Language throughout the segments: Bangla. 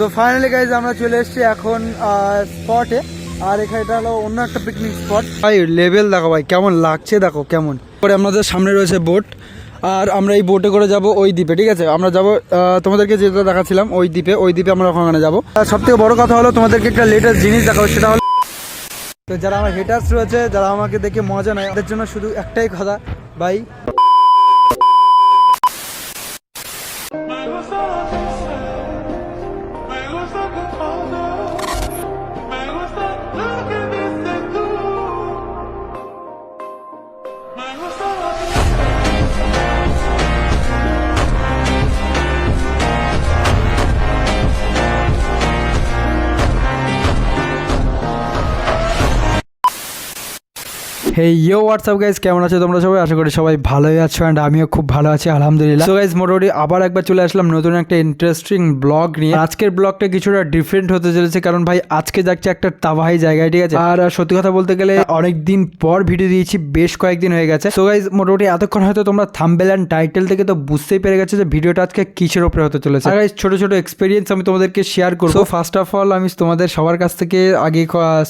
তো ফাইনালি গাইজ আমরা চলে এসেছি এখন স্পটে। আর এখানে এটা হলো অন্য একটা পিকনিক স্পট। ভাই লেভেল দেখো ভাই, কেমন লাগছে দেখো কেমন করে। আমাদের সামনে রয়েছে বোট, আর আমরা এই বোটে করে যাব ওই দ্বীপে। ঠিক আছে, আমরা যাব তোমাদেরকে যেটা দেখাচ্ছিলাম ওই দ্বীপে আমরা ওখানে যাবো। সব থেকে বড় কথা হলো তোমাদেরকে একটা লেটেস্ট জিনিস দেখাবো, সেটা হলো তো যারা আমার হেটার্স রয়েছে, যারা আমাকে দেখে মজা নেয়, তাদের জন্য শুধু একটাই কথা ভাই, হেই ইয়ো হোয়াটসঅ্যাপ গাইজ, কেমন আছো তোমরা সবাই? আশা করি সবাই ভালোই আছো, অ্যান্ড আমিও খুব ভালো আছি আলহামদুলিল্লাহ। সো গাইজ মোটামুটি আবার একবার চলে আসলাম নতুন একটা ইন্টারেস্টিং ব্লগ নিয়ে। আজকের ব্লগটা কিছুটা ডিফারেন্ট হতে চলেছে, কারণ ভাই আজকে যাচ্ছে একটা তাবাহি জায়গায়। ঠিক আছে, আর সত্যি কথা বলতে গেলে অনেক দিন পর ভিডিও দিয়েছি, বেশ কয়েকদিন হয়ে গেছে। সো গাইজ মোটামুটি এতক্ষণ হয়তো তোমরা থাম্বনেল এন্ড টাইটেল থেকে তো বুঝতেই পেরে গেছো যে ভিডিওটা আজকে কিসের উপরে হতে চলেছে। আর গাইজ ছোট ছোট এক্সপিরিয়েন্স আমি তোমাদেরকে শেয়ার করবো। সো ফার্স্ট অফ অল আমি তোমাদের সবার কাছ থেকে আগে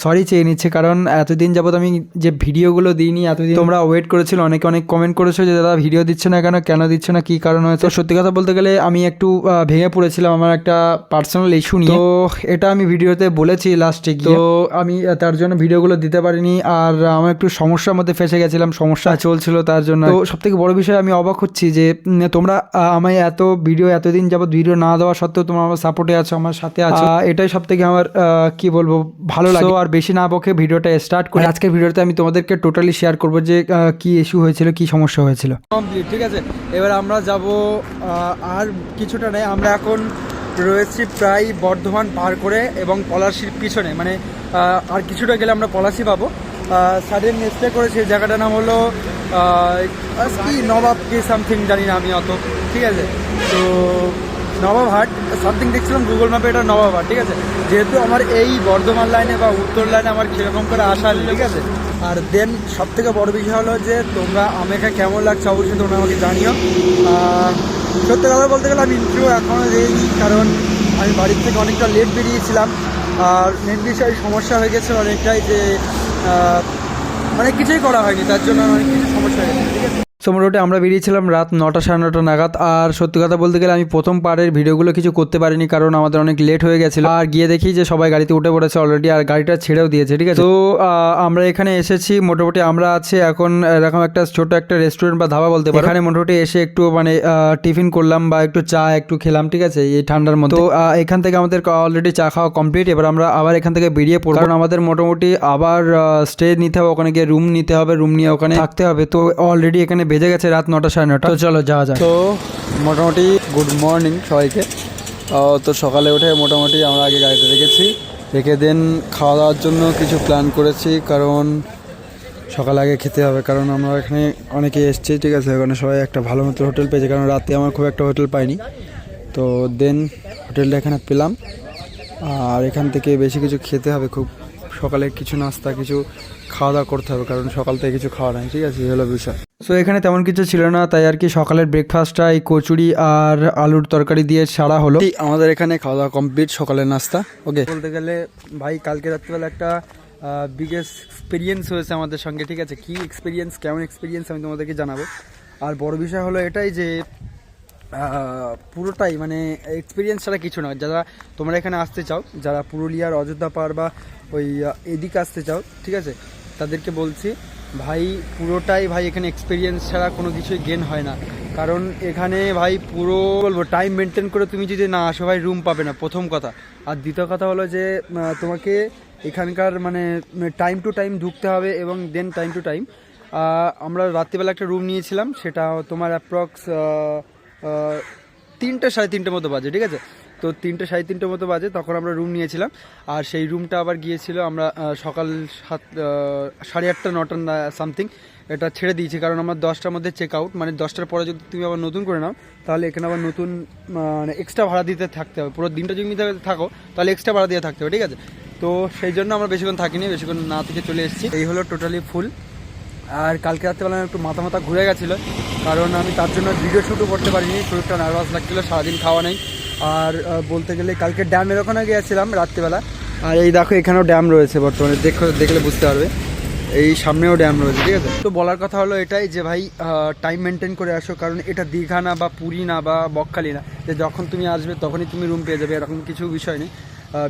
সরি চেয়ে নিচ্ছি, কারণ এতদিন যাবত আমি যে ভিডিওগুলো দিইনি, এতদিন তোমরা ওয়েট করেছিল, অনেকে অনেক কমেন্ট করেছো যে দাদা ভিডিও দিচ্ছে না কেন দিচ্ছে না, কি কারণ হয়েছে। সত্যি কথা বলতে গেলে আমি একটু ভেঙে পড়েছিলাম আমার একটা পার্সোনাল ইস্যু নিয়ে। তো এটা আমি ভিডিওতে বলেছি লাস্টে গিয়ে, তো আমি তার জন্য ভিডিওগুলো দিতে পারিনি। আর আমার একটু সমস্যার মধ্যে ফেসে গেছিলাম, সমস্যা চলছিল তার জন্য। তো সব থেকে বড় বিষয়, আমি অবাক হচ্ছি যে তোমরা আমায় এতদিন যাবত ভিডিও না দেওয়া সত্ত্বেও তোমরা আমার সাপোর্টে আছো, আমার সাথে আছো। এটাই সব থেকে আমার কি বলবো ভালো লাগে। আর বেশি না বকে ভিডিওটা স্টার্ট করে আজকের ভিডিওতে আমি তোমাদেরকে টোটালি শেয়ার করবো যে কি ইস্যু হয়েছিল, কি সমস্যা হয়েছিল কমপ্লিট। ঠিক আছে, এবার আমরা যাব আর কিছুটা নেই, আমরা এখন রয়েছি প্রায় বর্ধমান পার করে এবং পলাশির পিছনে, মানে আর কিছুটা গেলে আমরা পলাশি পাবো। সাডেন স্টে করেছি, জায়গাটার নাম হলো কি নবাব কি সামথিং জানি না আমি অত। ঠিক আছে, তো নবাবহাট সামথিং দেখছিলাম গুগল ম্যাপে, এটা নবাবহাট। ঠিক আছে, যেহেতু আমার এই বর্ধমান লাইনে বা উত্তর লাইনে আমার সেরকম করে আসা নেই। ঠিক আছে, আর দেন সব থেকে বড় বিষয় হলো যে তোমরা আমাকে কেমন লাগছে অবশ্যই তোমরা আমাকে জানিও। সত্যি কথা বলতে গেলে আমি ইন্টারভিউ এখনও দিইনি, কারণ আমি বাড়ির থেকে অনেকটা লেট বেরিয়েছিলাম। আর মেন বিষয় সমস্যা হয়ে গেছে অনেকটাই, যে অনেক কিছুই করা হয়নি, তার জন্য অনেক কিছু সমস্যা হয়ে গেছে। ঠিক আছে, সো মোটামুটি আমরা বেরিয়েছিলাম রাত 9টা সাড়ে 9টা নাগাদ। আর সত্যি কথা বলতে গেলে আমি প্রথম পার্টের ভিডিওগুলো কিছু করতে পারিনি, কারণ আমাদের অনেক লেট হয়ে গেছিলো। আর গিয়ে দেখি যে সবাই গাড়িতে উঠে পড়েছে অলরেডি, আর গাড়িটা ছেড়েও দিয়েছে। ঠিক আছে, তো আমরা এখানে এসেছি, মোটামুটি আমরা আছি এখন এরকম একটা ছোট একটা রেস্টুরেন্ট বা ধাবা বলতে পারি। এখানে মোটামুটি এসে একটু মানে টিফিন করলাম বা একটু চা একটু খেলাম। ঠিক আছে, এই ঠান্ডার মধ্যে। তো এখান থেকে আমাদের অলরেডি চা খাওয়া কমপ্লিট। এবার আমরা আবার এখান থেকে বেরিয়ে পড়বো, কারণ আমাদের মোটামুটি আবার স্টে নিতে হবে, ওখানে গিয়ে রুম নিতে হবে, রুম নিয়ে ওখানে থাকতে হবে। তো অলরেডি এখানে বেজে গেছে রাত 9টা সাড়ে 9টা। তো চলো যাওয়া যাক। তো মোটামুটি গুড মর্নিং সবাইকে। তো সকালে উঠে মোটামুটি আমরা আগে গাড়িতে রেখে দেন খাওয়া দাওয়ার জন্য কিছু প্ল্যান করেছি, কারণ সকালে আগে খেতে হবে, কারণ আমরা এখানে অনেকে এসছি। ঠিক আছে, ওখানে সবাই একটা ভালো মতো হোটেল পেয়েছে, কারণ রাতে আমার খুব একটা হোটেল পাইনি। তো দেন হোটেলটা এখানে পেলাম, আর এখান থেকে বেশি কিছু খেতে হবে, খুব সকালে কিছু নাস্তা কিছু খাওয়া দাওয়া করতে হবে, কারণ সকাল থেকে কিছু খাওয়া নাই। ঠিক আছে, এই হলো বিষয়। সো এখানে তেমন কিছু ছিল না, তাই আর কি সকালের ব্রেকফাস্টটা এই কচুরি আর আলুর তরকারি দিয়ে সারা হলো। আমাদের এখানে খাওয়া দাওয়া কমপ্লিট, সকালের নাস্তা। ওকে, বলতে গেলে ভাই কালকে রাত্রিবেলা একটা বিগেস্ট এক্সপিরিয়েন্স হয়েছে আমাদের সঙ্গে। ঠিক আছে, কি এক্সপিরিয়েন্স, কেমন এক্সপিরিয়েন্স আমি তোমাদেরকে জানাবো। আর বড় বিষয় হলো এটাই যে পুরোটাই মানে এক্সপিরিয়েন্স ছাড়া কিছু না। যারা তোমরা এখানে আসতে চাও, যারা পুরুলিয়ার অযোধ্যা পাহাড় বা ওই এদিকে আসতে চাও, ঠিক আছে, তাদেরকে বলছি ভাই পুরোটাই ভাই এখানে এক্সপিরিয়েন্স ছাড়া কোনো কিছুই গেন হয় না। কারণ এখানে ভাই পুরো বলবো টাইম মেনটেন করে তুমি যদি না আসো ভাই রুম পাবে না, প্রথম কথা। আর দ্বিতীয় কথা হলো যে তোমাকে এখানকার মানে টাইম টু টাইম ঢুকতে হবে, এবং দেন টাইম টু টাইম আমরা রাত্রিবেলা একটা রুম নিয়েছিলাম, সেটা তোমার অ্যাপ্রক্স 3টে সাড়ে 3টের মতো বাজে। ঠিক আছে, তো 3টে সাড়ে 3টের মতো বাজে তখন আমরা রুম নিয়েছিলাম। আর সেই রুমটা আবার গিয়েছিল আমরা সকাল 8:30 9টা সামথিং এটা ছেড়ে দিয়েছি, কারণ আমার 10টার মধ্যে চেক আউট, মানে 10টার পরে যদি তুমি আবার নতুন করে নাও তাহলে এখানে আবার নতুন মানে এক্সট্রা ভাড়া দিতে থাকতে হবে। পুরো দিনটা যদি থাকো তাহলে এক্সট্রা ভাড়া দিয়ে থাকতে হবে। ঠিক আছে, তো সেই জন্য আমরা বেশিক্ষণ থাকিনি, বেশিক্ষণ না থেকে চলে এসেছি। এই হলো টোটালি ফুল। আর কালকে রাত্রেবেলা একটু মাথা ঘুরে গেছিলো, কারণ আমি তার জন্য ভিডিও শ্যুটও করতে পারিনি, শরীরটা নার্ভাস লাগছিলো, সারাদিন খাওয়া নেই। আর বলতে গেলে কালকে ড্যামের ওখানে গিয়েছিলাম রাত্রিবেলা। আর এই দেখো এখানেও ড্যাম রয়েছে বর্তমানে, দেখলে বুঝতে পারবে, এই সামনেও ড্যাম রয়েছে, ঠিক আছে। তো বলার কথা হলো এটাই যে ভাই টাইম মেনটেন করে আসো, কারণ এটা দীঘা না বা পুরী না বা বকখালি না যে যখন তুমি আসবে তখনই তুমি রুম পেয়ে যাবে, এরকম কিছু বিষয় নেই।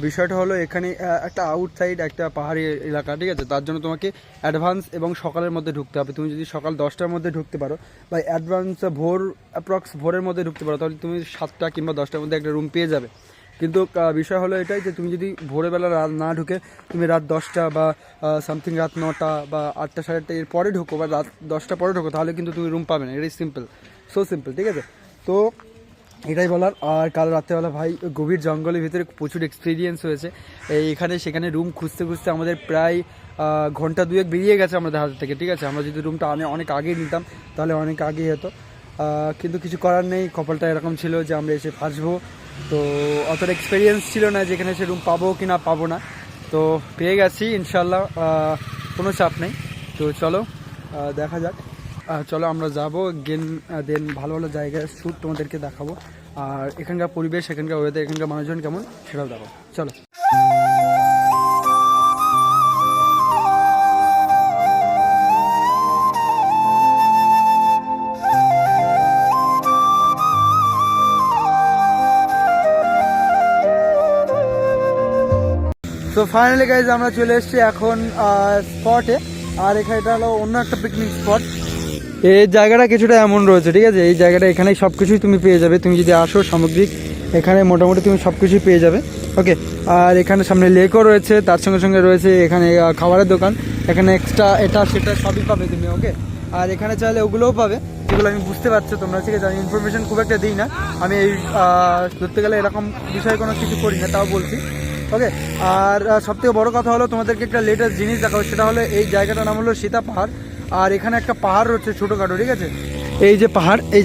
বিষয়টা হলো এখানে একটা আউটসাইড একটা পাহাড়ি এলাকা, ঠিক আছে। তার জন্য তোমাকে অ্যাডভান্স এবং সকালের মধ্যে ঢুকতে হবে। তুমি যদি সকাল 10টার মধ্যে ঢুকতে পারো বা অ্যাডভান্স ভোরের মধ্যে ঢুকতে পারো, তাহলে তুমি 7টা কিংবা 10টার মধ্যে একটা রুম পেয়ে যাবে। কিন্তু বিষয় হলো এটাই যে তুমি যদি ভোরবেলা না ঢুকে তুমি রাত 10টা বা সামথিং রাত 9টা বা 8টা 8:30 এর পরে ঢুকো বা রাত 10টা পরে ঢুকো, তাহলে কিন্তু তুমি রুম পাবে না। এটাই সিম্পল, সিম্পল, ঠিক আছে। তো এটাই বলার। আর কাল রাত্রেবেলা ভাই গভীর জঙ্গলের ভিতরে প্রচুর এক্সপিরিয়েন্স হয়েছে। এখানে সেখানে রুম খুঁজতে খুঁজতে আমাদের প্রায় ঘন্টা 2 বেরিয়ে গেছে আমাদের হাত থেকে, ঠিক আছে। আমরা যদি রুমটা অনেক আগেই নিতাম তাহলে অনেক আগেই হতো, কিন্তু কিছু করার নেই, কপালটা এরকম ছিল যে আমরা এসে ফাঁসবো। তো অতটা এক্সপিরিয়েন্স ছিল না যেখানে সে রুম পাবো কি না পাবো না, তো পেয়ে গেছি ইনশাল্লাহ, কোনো চাপ নেই। তো চলো দেখা যাক, চলো আমরা যাবো দেন ভালো ভালো জায়গায় শ্যুট তোমাদেরকে দেখাবো, আর এখানকার পরিবেশ, এখানকার ওয়েদার, এখানকার মানুষজন কেমন সেটাও দেখাবো, চলো। তো ফাইনালি গাইজ আমরা চলে এসেছি এখন স্পটে, আর এখানে এটা হলো অন্য একটা পিকনিক স্পট। এই জায়গাটা কিছুটা এমন রয়েছে, ঠিক আছে। এই জায়গাটা এখানে সব কিছুই তুমি পেয়ে যাবে, তুমি যদি আসো সামগ্রিক এখানে মোটামুটি তুমি সব কিছুই পেয়ে যাবে, ওকে। আর এখানে সামনে লেকও রয়েছে, তার সঙ্গে সঙ্গে রয়েছে এখানে খাবারের দোকান, এখানে এক্সট্রা এটা সেটা সবই পাবে তুমি, ওকে। আর এখানে চাইলে ওগুলোও পাবে, যেগুলো আমি বুঝতে পারছো তোমরা, ঠিক আছে। আমি ইনফরমেশন খুব একটা দিই না, আমি এই ধরতে গেলে এরকম বিষয়ে কোনো কিছু করি না, তাও বলছি, ওকে। আর সবথেকে বড় কথা হলো তোমাদেরকে একটা লেটেস্ট জিনিস দেখাবো, সেটা হলো এই জায়গাটার নাম হলো সীতা পাহাড়। আর এখানে একটা পাহাড় রয়েছে ছোটোখাটো, ঠিক আছে। এই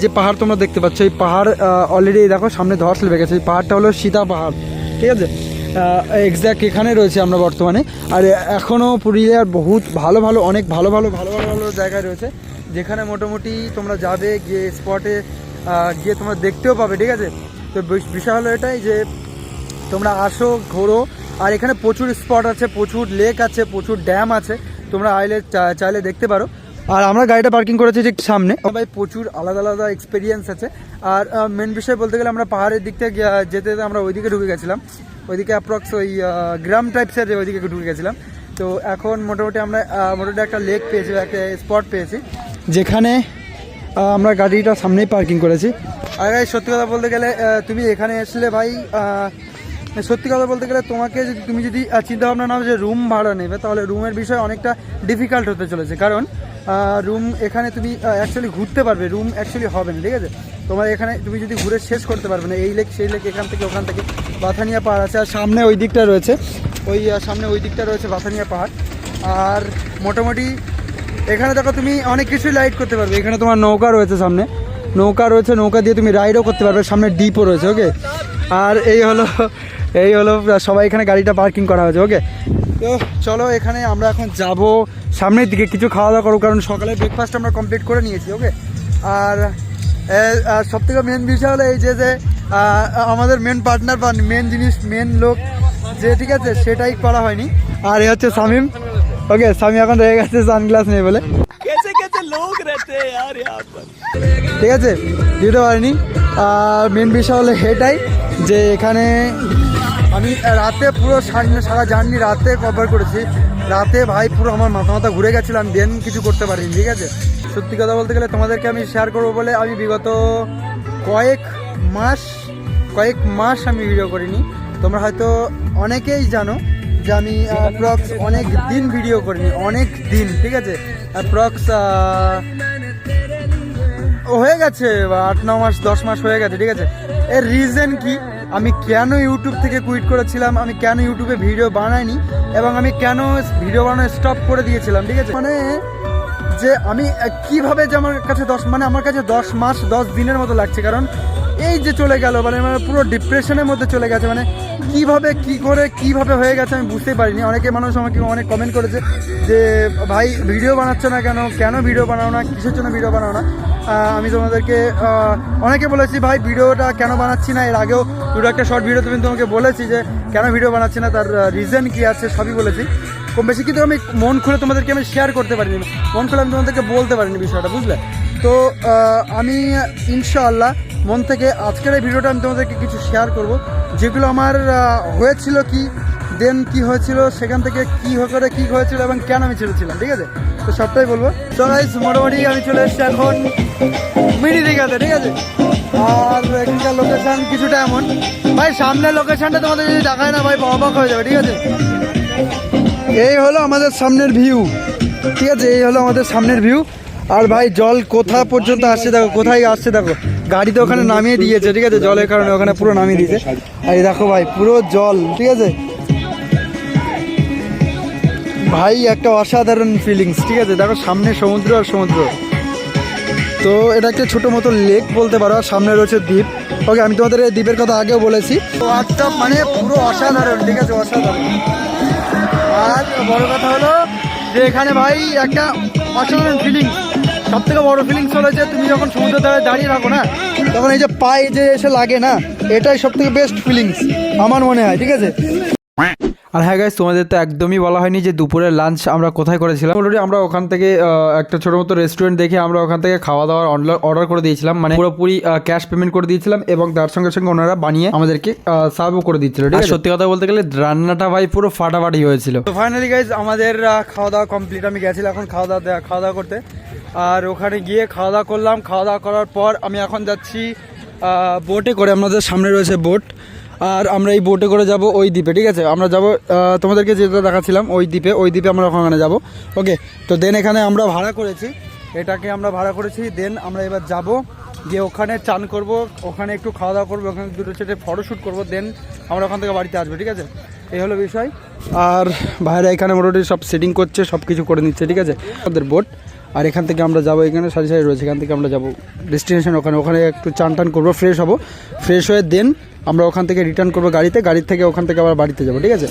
যে পাহাড় তোমরা দেখতে পাচ্ছ, এই পাহাড় অলরেডি দেখো সামনে ধস লেগে গেছে, এই পাহাড়টা হলো সীতা পাহাড়, ঠিক আছে। এক্স্যাক্ট এখানে রয়েছে আমরা বর্তমানে। আর এখনও পুরুলিয়ার বহুত অনেক ভালো জায়গায় রয়েছে, যেখানে মোটামুটি তোমরা যাবে, গিয়ে স্পটে গিয়ে তোমরা দেখতেও পাবে, ঠিক আছে। তো বিষয় হলো এটাই যে তোমরা আসো, ঘোরো, আর এখানে প্রচুর স্পট আছে, প্রচুর লেক আছে, প্রচুর ড্যাম আছে, তোমরা চাইলে দেখতে পারো। আর আমরা গাড়িটা পার্কিং করেছি ঠিক সামনে, ভাই প্রচুর আলাদা এক্সপিরিয়েন্স আছে। আর মেন বিষয় বলতে গেলে আমরা পাহাড়ের দিক থেকে যেতে আমরা ওইদিকে ঢুকে গেছিলাম, ওইদিকে অ্যাপ্রক্স ওই গ্রাম টাইপসের ওইদিকে ঢুকে গেছিলাম। তো এখন মোটামুটি আমরা একটা লেক পেয়েছি, একটা স্পট পেয়েছি, যেখানে আমরা গাড়িটা সামনেই পার্কিং করেছি। আর সত্যি কথা বলতে গেলে তুমি এখানে আসলে ভাই, সত্যি কথা বলতে গেলে তুমি যদি চিন্তা ভাবনা নাও যে রুম ভাড়া নেবে, তাহলে রুমের বিষয় অনেকটা ডিফিকাল্ট হতে চলেছে, কারণ রুম এখানে তুমি অ্যাকচুয়ালি ঘুরতে পারবে, রুম অ্যাকচুয়ালি হবে না, ঠিক আছে। তোমার এখানে তুমি যদি ঘুরে শেষ করতে পারবে না, এই লেক সেই লেক, এখান থেকে ওখান থেকে বাথানিয়া পাহাড় আছে, আর সামনে ওই দিকটা রয়েছে বাথানিয়া পাহাড়। আর মোটামুটি এখানে দেখো তুমি অনেক কিছুই রাইড করতে পারবে, এখানে তোমার নৌকা রয়েছে, সামনে নৌকা দিয়ে তুমি রাইডও করতে পারবে, সামনে ডিপও রয়েছে, ওকে। আর এই হলো সবাই এখানে গাড়িটা পার্কিং করা হয়েছে, ওকে। তো চলো এখানে আমরা এখন যাব সামনের দিকে, কিছু খাওয়া দাওয়া করবো, কারণ সকালে ব্রেকফাস্ট আমরা কমপ্লিট করে নিয়েছি, ওকে। আর সবথেকে মেন বিষয় হলো এই যে আমাদের মেন পার্টনার বা মেন লোক যে, ঠিক আছে, সেটাই করা হয়নি। আর এই হচ্ছে শামিম, ওকে। শামিম এখন রয়ে গেছে সানগ্লাস নেই বলে, ঠিক আছে, দিতে পারিনি। আর মেন বিষয় হলো এটাই যে এখানে আমি রাতে পুরো সারা জার্নি রাতে কভার করেছি, রাতে ভাই পুরো আমার মাথা ঘুরে গেছিলাম, দেন কিছু করতে পারিনি, ঠিক আছে। সত্যি কথা বলতে গেলে তোমাদেরকে আমি শেয়ার করবো বলে আমি বিগত কয়েক মাস আমি ভিডিও করিনি। তোমরা হয়তো অনেকেই জানো যে আমি অ্যাপ্রক্স অনেক দিন ভিডিও করিনি, অনেক দিন, ঠিক আছে। অ্যাপ্রক্স হয়ে গেছে 8-9 মাস 10 মাস হয়ে গেছে, ঠিক আছে। এর রিজন কি, আমি কেন ইউটিউব থেকে কুইট করেছিলাম, আমি কেন ইউটিউবে ভিডিও বানাইনি, এবং আমি কেন ভিডিও বানানো স্টপ করে দিয়েছিলাম, ঠিক আছে। মানে যে আমি কিভাবে যে আমার কাছে 10 মাস 10 দিনের মতো লাগছে, কারণ এই যে চলে গেল, মানে পুরো ডিপ্রেশনের মধ্যে চলে গেছে, মানে কিভাবে হয়ে গেছে আমি বুঝতেই পারিনি। অনেকে মানুষ আমাকে অনেক কমেন্ট করেছে যে ভাই ভিডিও বানাচ্ছ না কেন ভিডিও বানাও না, কিসের জন্য ভিডিও বানাও না। আমি তোমাদেরকে অনেকে বলেছি ভাই ভিডিওটা কেন বানাচ্ছি না, এর আগেও দুটো একটা শর্ট ভিডিও তুমি তোমাকে বলেছি যে কেন ভিডিও বানাচ্ছি না, তার রিজন কী আছে সবই বলেছি কম বেশি, কিন্তু আমি মন খুলে তোমাদেরকে আমি শেয়ার করতে পারিনি, মন খুলে আমি তোমাদেরকে বলতে পারিনি বিষয়টা, বুঝলে? তো আমি ইনশাআল্লাহ মন থেকে আজকের এই ভিডিওটা আমি তোমাদেরকে কিছু শেয়ার করব, যেগুলো আমার হয়েছিল কি দেন কি হয়েছিল, সেখান থেকে কী করে কী হয়েছিল এবং কেন আমি ছেড়েছিলাম, ঠিক আছে? তো সবটাই বলবো। তো গাইস মোটামুটি আমি চলে এসেছি এখন মিনি দীঘাতে, ঠিক আছে? আর এখানকার লোকেশান কিছুটা এমন, ভাই সামনের লোকেশানটা তোমাদের যদি দেখায় না ভাই অবাক হয়ে যাবে, ঠিক আছে? এই হলো আমাদের সামনের ভিউ, ঠিক আছে? এই হলো আমাদের সামনের ভিউ। আর ভাই জল কোথা পর্যন্ত আসছে দেখো, কোথায় আসছে দেখো, গাড়ি তো ওখানে নামিয়ে দিয়েছে, ঠিক আছে? জলের কারণে ওখানে পুরো নামিয়ে দিয়েছে। আর এই দেখো ভাই পুরো জল, ঠিক আছে ভাই, একটা অসাধারণ ফিলিংস, ঠিক আছে? দেখো সামনে সমুদ্র আর সমুদ্র, তো এটা একটা ছোটো মতো লেক বলতে পারো, আর সামনে রয়েছে দ্বীপ। ওকে, আমি তোমাদের এই দ্বীপের কথা আগেও বলেছি, তো আজটা মানে পুরো অসাধারণ, ঠিক আছে? অসাধারণ। আর বড় কথা হলো যে এখানে ভাই একটা অসাধারণ ফিলিংস, সব থেকে বড়ো ফিলিংস হলো যে তুমি যখন সমুদ্র ধারে দাঁড়িয়ে থাকো না, তখন এই যে পায়ে যে এসে লাগে না, এটাই সব থেকে বেস্ট ফিলিংস আমার মনে হয়, ঠিক আছে? আর হ্যাঁ গাইস, তোমাদের তো একদমই বলা হয়নি যে দুপুরের লাঞ্চ আমরা কোথায় করেছিলাম। অলরেডি আমরা ওখান থেকে একটা ছোটো মতো রেস্টুরেন্ট দেখে আমরা ওখান থেকে খাওয়া দাওয়ার অর্ডার করে দিয়েছিলাম, মানে পুরোপুরি ক্যাশ পেমেন্ট করে দিয়েছিলাম, এবং তার সঙ্গে সঙ্গে ওনারা বানিয়ে আমাদেরকে সার্ভও করে দিচ্ছিল, ঠিক আছে? সত্যি কথা বলতে গেলে রান্নাটা ভাই পুরো ফাটাফাটি হয়েছিল। তো ফাইনালি গাইস আমাদের খাওয়া দাওয়া কমপ্লিট, আমি গেছিলাম এখন খাওয়া দাওয়া করতে, আর ওখানে গিয়ে খাওয়া দাওয়া করলাম। খাওয়া দাওয়া করার পর আমি এখন যাচ্ছি বোটে করে, আমাদের সামনে রয়েছে বোট, আর আমরা এই বোটে করে যাব ওই দ্বীপে, ঠিক আছে? আমরা যাব তোমাদেরকে যেটা দেখাচ্ছিলাম ওই দ্বীপে আমরা ওখানে যাব। ওকে, তো দেন এখানে আমরা ভাড়া করেছি, এটাকে আমরা ভাড়া করেছি। দেন আমরা এবার যাব, গিয়ে ওখানে চান করব, ওখানে একটু খাওয়া দাওয়া করবো, ওখানে দুটো সেটে ফটোশ্যুট করবো, দেন আমরা ওখান থেকে বাড়িতে আসবো, ঠিক আছে? এই হলো বিষয়। আর ভাইরা এখানে মোটামুটি সব সেটিং করছে, সব কিছু করে নিচ্ছে, ঠিক আছে? আমাদের বোট, আর এখান থেকে আমরা যাবো, এখানে সারি সারি রয়েছে, এখান থেকে আমরা যাবো ডেস্টিনেশন, ওখানে একটু চান টান করবো, ফ্রেশ হবো, ফ্রেশ হয়ে দেন আমরা ওখান থেকে রিটার্ন করবো গাড়ির থেকে ওখান থেকে আবার বাড়িতে যাবো, ঠিক আছে?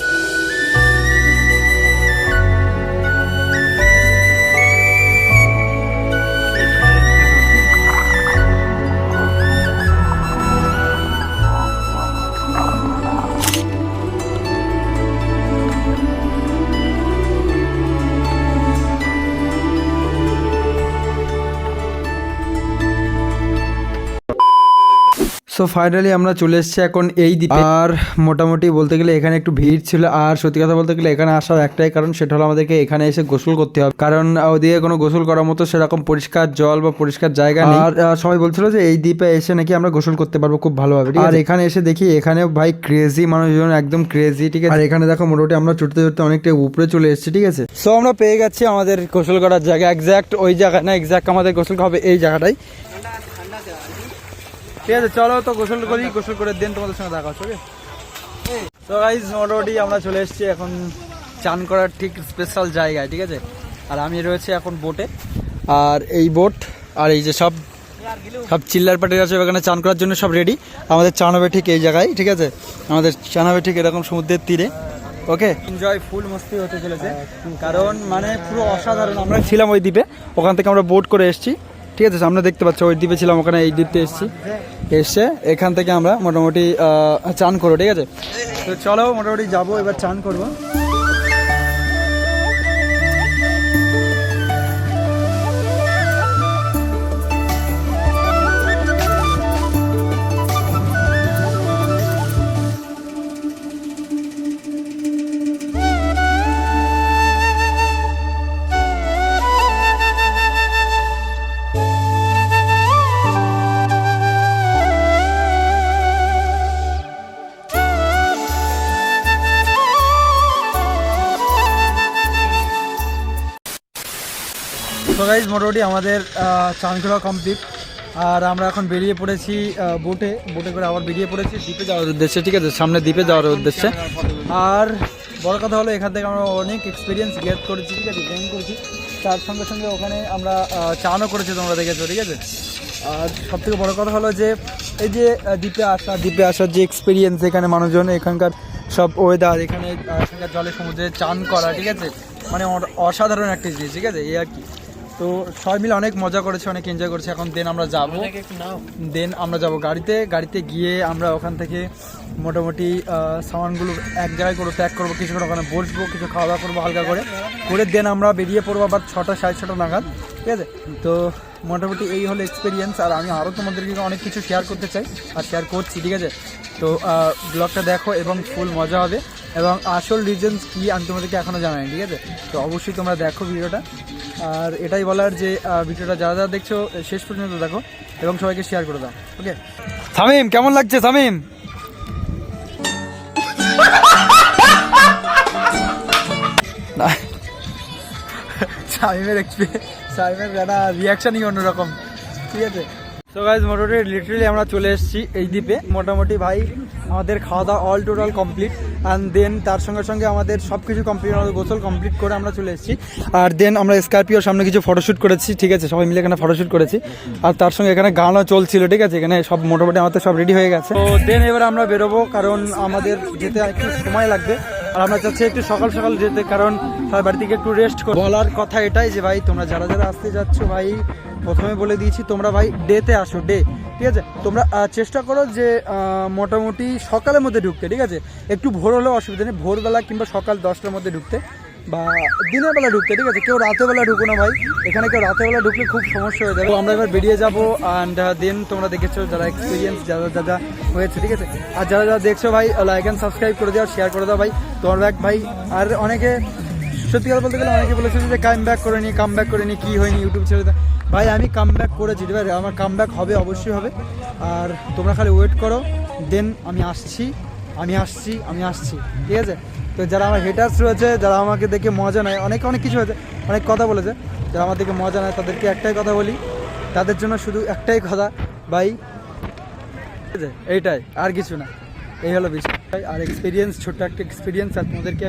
সো ফাইনালি আমরা চলে এসেছি এখন এই দ্বীপে। আর মোটামুটি বলতে গেলে এখানে একটু ভিড় ছিল, আর সত্যি কথা বলতে গেলে এখানে আসার একটাই কারণ, সেটা হলো আমাদেরকে এখানে এসে গোসল করতে হবে, কারণ ওদিকে কোনো গোসল করার মতো সেরকম পরিষ্কার জল বা পরিষ্কার জায়গা নেই। আর সবাই বলছিল যে এই দ্বীপে এসে নাকি আমরা গোসল করতে পারবো খুব ভালোভাবে, আর এখানে এসে দেখি এখানে ভাই ক্রেজি মানুষজন, একদম ক্রেজি, ঠিক আছে? আর এখানে দেখো মোটামুটি আমরা চড়তে চড়তে অনেকটা উপরে চলে এসেছি, ঠিক আছে? সো আমরা পেয়ে গেছি আমাদের গোসল করার জায়গা, এক্স্যাক্ট ওই জায়গায় না, এক্স্যাক্ট আমাদের গোসল হবে এই জায়গাটাই, ঠিক আছে? চলো তো গোসল করি, গোসল করে দেন তোমাদের সঙ্গে দেখা হচ্ছে। ওকে, তো গাইস মোটামুটি আমরা চলে এসেছি এখন চান করার ঠিক স্পেশাল জায়গায়, ঠিক আছে? আর আমি রয়েছে এখন বোটে, আর এই বোট আর এই যে সব চিল্লার পার্টির আছে ওখানে চান করার জন্য সব রেডি। আমাদের চান হবে ঠিক এই জায়গায়, ঠিক আছে? আমাদের চান হবে ঠিক এরকম সমুদ্রের তীরে। ওকে, এনজয় ফুল মস্তি হতে চলেছে, কারণ মানে পুরো অসাধারণ। আমরা ছিলাম ওই দ্বীপে, ওখান থেকে আমরা বোট করে এসেছি, ঠিক আছে? সামনে দেখতে পাচ্ছ ওই দ্বীপে ছিলাম, ওখানে এই দ্বীপে এসে এখান থেকে আমরা মোটামুটি চান করবো, ঠিক আছে? তো চলো মোটামুটি যাবো এবার চান করবো। তো গাইজ মোটামুটি আমাদের চান করা কমপ্লিট, আর আমরা এখন বেরিয়ে পড়েছি বোটে করে আবার বেরিয়ে পড়েছি দ্বীপে যাওয়ার উদ্দেশ্যে, ঠিক আছে? সামনে দ্বীপে যাওয়ার উদ্দেশ্যে। আর বড় কথা হলো এখান থেকে আমরা অনেক এক্সপিরিয়েন্স গেট করেছি, ঠিক আছে? গেইন করেছি, তার সঙ্গে সঙ্গে ওখানে আমরা চানও করেছি, তোমরা দেখেছো, ঠিক আছে? আর সবথেকে বড় কথা হলো যে এই যে দ্বীপে আসার যে এক্সপিরিয়েন্স, এখানে মানুষজন, এখানকার সব ওয়েদার, এখানকার জলে সমুদ্রে চান করা, ঠিক আছে? মানে অসাধারণ একটা জিনিস, ঠিক আছে? এই আর কি। তো সবাই মিলে অনেক মজা করেছে, অনেক এনজয় করেছে। এখন আমরা যাব গাড়িতে গিয়ে আমরা ওখান থেকে মোটামুটি সামানগুলো এক জায়গায় করে প্যাক করবো, কিছুক্ষণ ওখানে বসবো, কিছু খাওয়া দাওয়া করবো হালকা করে আমরা বেরিয়ে পড়বো আবার 6টা সাড়ে 6টা নাগাদ, ঠিক আছে। তো মোটামুটি এই হলো এক্সপিরিয়েন্স। আর আমি আরও তোমাদেরকে অনেক কিছু শেয়ার করতে চাই আর শেয়ার করছি, ঠিক আছে। তো ব্লগটা দেখো এবং ফুল মজা হবে, এবং আসল রিজনস কী আমি তোমাদেরকে এখনও জানাই, ঠিক আছে। তো অবশ্যই তোমরা দেখো ভিডিওটা। আর এটাই বলার যে ভিডিওটা যারা যারা দেখছো শেষ পর্যন্ত দেখো এবং সবাইকে শেয়ার করে দাও, ওকে। শামীম কেমন লাগছে? শামীম শামীমের রিয়াকশনই অন্যরকম, ঠিক আছে। তো গাইজ মোটামুটি লিটারালি আমরা চলে এসেছি এই দ্বীপে। মোটামুটি ভাই আমাদের খাওয়া দাওয়া all total complete, and then তার সঙ্গে সঙ্গে আমাদের সব কিছু কমপ্লিট, আমাদের গোসল কমপ্লিট করে আমরা চলে এসেছি। আর দেন আমরা স্করপিওর সামনে কিছু ফটোশ্যুট করেছি, ঠিক আছে, সবাই মিলে এখানে ফটোশ্যুট করেছি। আর তার সঙ্গে এখানে গানও চলছিল, ঠিক আছে। এখানে সব মোটামুটি আমাদের সব রেডি হয়ে গেছে। তো দেন এবার আমরা বেরোবো, কারণ আমাদের যেতে একটু সময় লাগবে। আর আমরা চাচ্ছি একটু সকাল সকাল যেতে, কারণ সবাই বাড়ি থেকে একটু রেস্ট করে। বলার কথা এটাই যে ভাই তোমরা যারা যারা আসতে যাচ্ছ ভাই, প্রথমে বলে দিয়েছি তোমরা ভাই ডেতে আসো, ডে, ঠিক আছে। তোমরা চেষ্টা করো যে মোটামুটি সকালের মধ্যে ঢুকতে, ঠিক আছে। একটু ভোর হলেও অসুবিধা নেই, ভোরবেলা কিংবা সকাল 10টার মধ্যে ঢুকতে, বা দিনের বেলা ঢুকতে, ঠিক আছে। কেউ রাতের বেলা ঢুকো না ভাই, এখানে কেউ রাতের বেলা ঢুকলে খুব সমস্যা হয়ে যাবে। আমরা এবার বেরিয়ে যাবো, অ্যান্ড দেন তোমরা দেখেছো যারা এক্সপিরিয়েন্স যারা হয়েছে, ঠিক আছে। আর যারা যারা দেখছো ভাই লাইক অ্যান্ড সাবস্ক্রাইব করে দাও, শেয়ার করে দাও ভাই, তোমার ব্যাক ভাই। আর অনেকে সত্যি কথা বলতে গেলে অনেকে বলেছে যে কাম ব্যাক করে নি কী হয়নি ইউটিউব ছেড়ে দেয়। ভাই আমি কাম ব্যাক করেছি, ঠিক আছে, আমার কাম ব্যাক হবে, অবশ্যই হবে। আর তোমরা খালি ওয়েট করো, দেন আমি আসছি, ঠিক আছে। তো যারা আমার হেটার্স রয়েছে, যারা আমাকে দেখে মজা নেয়, অনেক কিছু হয়েছে, অনেক কথা বলেছে, যারা আমার দেখে মজা নেয় তাদেরকে একটাই কথা বলি, তাদের জন্য শুধু একটাই কথা ভাই, ঠিক আছে, এইটাই, আর কিছু না। এই হলো বিষয়। আর এক্সপিরিয়েন্স, ছোট্ট একটা এক্সপিরিয়েন্স, আর তোমাদেরকে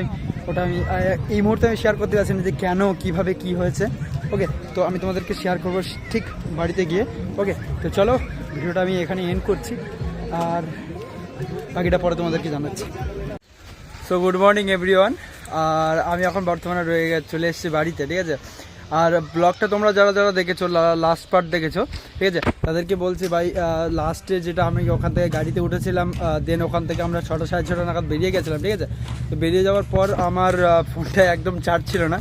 ওটা আমি এই মুহূর্তে আমি শেয়ার করতে পারছি না যে কেন কীভাবে কী হয়েছে, ওকে। তো আমি তোমাদেরকে শেয়ার করবো ঠিক বাড়িতে গিয়ে, ওকে। তো চলো ভিডিওটা আমি এখানে এন্ড করছি, আর বাকিটা পরে তোমাদেরকে জানাচ্ছি। So good morning everyone. আর আমি এখন বর্তমানে চলে এসেছি বাড়িতে, ঠিক আছে। আর ব্লগটা তোমরা যারা যারা দেখেছো, লাস্ট পার্ট দেখেছো, ঠিক আছে, তাদেরকে বলছি ভাই লাস্টে যেটা আমি ওখান থেকে গাড়িতে উঠেছিলাম, দেন ওখান থেকে আমরা 6টা সাড়ে 6টা নাগাদ বেরিয়ে গেছিলাম, ঠিক আছে। তো বেরিয়ে যাওয়ার পর আমার ফোনটা একদম চার্জ ছিল না,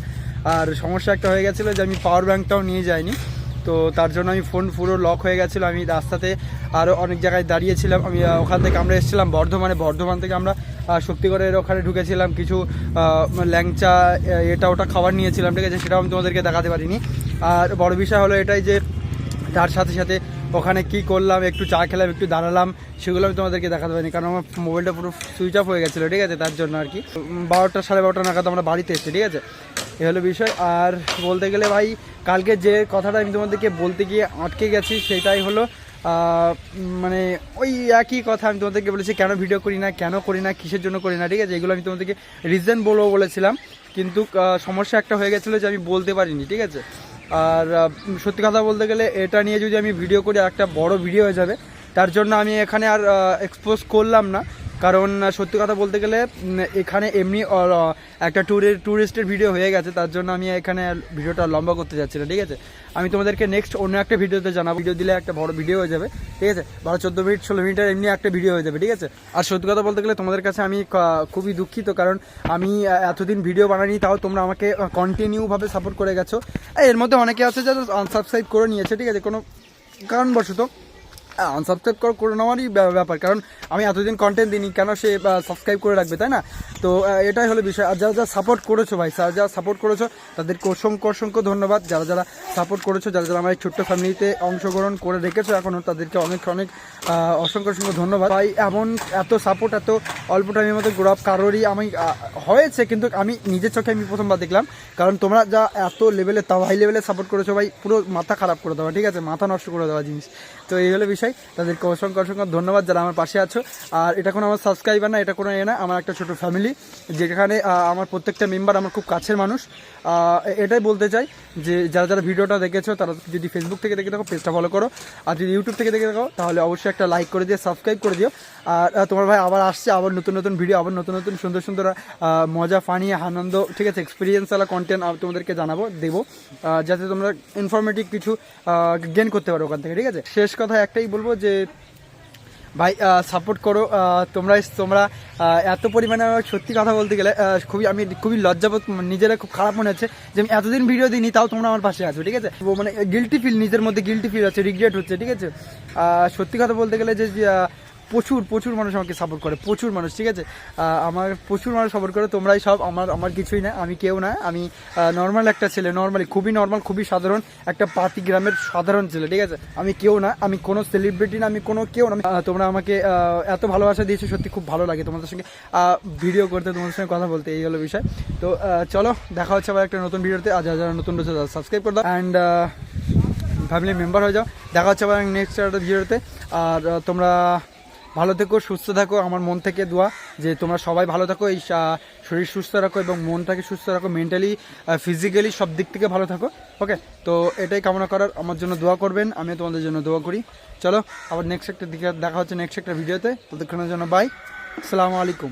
আর সমস্যা একটা হয়ে গেছিলো যে আমি পাওয়ার ব্যাঙ্কটাও নিয়ে যাইনি। তো তার জন্য আমি ফোন পুরো লক হয়ে গেছিলো। আমি রাস্তাতে আরও অনেক জায়গায় দাঁড়িয়েছিলাম। আমি ওখান থেকে আমরা এসেছিলাম বর্ধমান থেকে আমরা শক্তিগড়ের ওখানে ঢুকেছিলাম, কিছু ল্যাংচা এটা ওটা খাবার নিয়েছিলাম, ঠিক আছে, সেটাও আমি তোমাদেরকে দেখাতে পারিনি। আর বড় বিষয় হলো এটাই যে তার সাথে সাথে ওখানে কি করলাম, একটু চা খেলাম, একটু দাঁড়ালাম, সেগুলো আমি তোমাদেরকে দেখাতে পারিনি, কারণ আমার মোবাইলটা পুরো সুইচ অফ হয়ে গেছিলো, ঠিক আছে। তার জন্য আর কি 12টা সাড়ে 12টা নাগাদ আমরা বাড়িতে এসেছি, ঠিক আছে। এ হলো বিষয়। আর বলতে গেলে ভাই কালকে যে কথাটা আমি তোমাদেরকে বলতে গিয়ে আটকে গেছি, সেটাই হলো মানে ওই একই কথা আমি তোমাদেরকে বলেছি, কেন ভিডিও করি না, কিসের জন্য করি না, ঠিক আছে। এগুলো আমি তোমাদেরকে রিজন বলেছিলাম, কিন্তু সমস্যা একটা হয়ে গেছিলো যে আমি বলতে পারিনি, ঠিক আছে। আর সত্যি কথা বলতে গেলে এটা নিয়ে যদি আমি ভিডিও করি একটা বড় ভিডিও হয়ে যাবে, তার জন্য আমি এখানে আর এক্সপোজ করলাম না। কারণ সত্যি কথা বলতে গেলে এখানে এমনি একটা ট্যুরিস্টের ভিডিও হয়ে গেছে, তার জন্য আমি এখানে ভিডিওটা লম্বা করতে যাচ্ছি না, ঠিক আছে। আমি তোমাদেরকে নেক্সট অন্য একটা ভিডিওতে জানাবো, ভিডিও দিলে একটা বড় ভিডিও হয়ে যাবে, ঠিক আছে। 12-14 মিনিট 16 মিনিটের এমনি একটা ভিডিও হয়ে যাবে, ঠিক আছে। আর সত্যি কথা বলতে গেলে তোমাদের কাছে আমি খুবই দুঃখিত, কারণ আমি এতদিন ভিডিও বানাইনি, তাও তোমরা আমাকে কন্টিনিউভাবে সাপোর্ট করে গেছো। এর মধ্যে অনেকে আছে যারা আনসাবস্ক্রাইব করে নিয়েছে, ঠিক আছে, কোনো কারণবশত আনসাবস্ক্রাইব করে নেওয়ারই ব্যাপার, কারণ আমি এতদিন কন্টেন্ট দিইনি, কেন সে সাবস্ক্রাইব করে রাখবে, তাই না। তো এটাই হলো বিষয়। আর যারা যারা সাপোর্ট করেছো ভাই, যারা সাপোর্ট করেছো তাদেরকে অসংখ্য ধন্যবাদ। যারা যারা সাপোর্ট করেছো, যারা যারা আমার এই ছোট্ট ফ্যামিলিতে অংশগ্রহণ করে রেখেছো এখনও, তাদেরকে অনেক অসংখ্য ধন্যবাদ ভাই। এত সাপোর্ট এত অল্প টাইমের মধ্যে গ্রোআপ কারোরই আমি হয়েছে, কিন্তু আমি নিজের চোখে আমি প্রথমবার দেখলাম, কারণ তোমরা যা এত লেভেলে, তাও হাই লেভেলে সাপোর্ট করেছো ভাই, পুরো মাথা খারাপ করে দেওয়া, ঠিক আছে, মাথা নষ্ট করে দেওয়া জিনিস। তো এই হলো বিষয়। চাই তাদেরকে অসংখ্য অসংখ্য ধন্যবাদ যারা আমার পাশে আছো। আর এটা কোনো আমার সাবস্ক্রাইবার না, এটা কোনো না, আমার একটা ছোটো ফ্যামিলি, যেখানে আমার প্রত্যেকটা মেম্বার আমার খুব কাছের মানুষ। এটাই বলতে চাই যে যারা যারা ভিডিওটা দেখেছো তারা যদি ফেসবুক থেকে দেখে থাকো পেজটা ফলো করো, আর যদি ইউটিউব থেকে দেখে থাকো তাহলে অবশ্যই একটা লাইক করে দিয়ে সাবস্ক্রাইব করে দিও। আর তোমার ভাই আবার আসছে, আবার নতুন নতুন ভিডিও, আবার নতুন নতুন সুন্দর সুন্দর মজা, ফানি, আনন্দ, ঠিক আছে, এক্সপিরিয়েন্সওয়ালা কন্টেন্ট তোমাদেরকে দেবো, যাতে তোমরা ইনফরমেটিভ কিছু গেইন করতে পারো ওখান থেকে, ঠিক আছে। শেষ কথা একটাই বলবো যে ভাই সাপোর্ট করো, তোমরা এত পরিমাণে, সত্যি কথা বলতে গেলে আমি খুবই লজ্জাবোধ, নিজেরা খুব খারাপ মনে হচ্ছে যে আমি এতদিন ভিডিও দিইনি, তাও তোমরা আমার পাশে আছো, ঠিক আছে। মানে গিল্টি ফিল, নিজের মধ্যে গিল্টি ফিল হচ্ছে, রিগ্রেট হচ্ছে, ঠিক আছে। সত্যি কথা বলতে গেলে যে প্রচুর মানুষ আমাকে সাপোর্ট করে, প্রচুর মানুষ, ঠিক আছে, আমার প্রচুর মানুষ সাপোর্ট করে। তোমরাই সব, আমার কিছুই না, আমি কেউ না, আমি নর্মাল একটা ছেলে, খুবই নর্মাল, খুবই সাধারণ একটা পাতি গ্রামের সাধারণ ছেলে, ঠিক আছে। আমি কেউ না, আমি কোনো সেলিব্রিটি না, আমি কোনো কেউ না। তোমরা আমাকে এত ভালোবাসা দিয়েছো, সত্যি খুব ভালো লাগে তোমাদের সঙ্গে ভিডিও করতে, তোমাদের সঙ্গে কথা বলতে, এই হলো বিষয়। তো চলো দেখা হচ্ছে আবার একটা নতুন ভিডিওতে। আর যারা নতুন রয়েছে তারা সাবস্ক্রাইব করে দাও অ্যান্ড ফ্যামিলি মেম্বার হয়ে যাও। দেখা হচ্ছে আবার নেক্সট একটা ভিডিওতে। আর তোমরা ভালো থেকো, সুস্থ থাকো, আমার মন থেকে দোয়া যে তোমরা সবাই ভালো থাকো, এই শরীর সুস্থ রাখো এবং মনটাকে সুস্থ রাখো, মেন্টালি ফিজিক্যালি সব দিক থেকে ভালো থাকো। ওকে, তো এটাই কামনা করার, আমার জন্য দোয়া করবেন, আমিও তোমাদের জন্য দোয়া করি। চলো আবার নেক্সট একটা দিকে দেখা হচ্ছে নেক্সট একটা ভিডিওতে, ততক্ষণের জন্য বাই, আসসালামু আলাইকুম।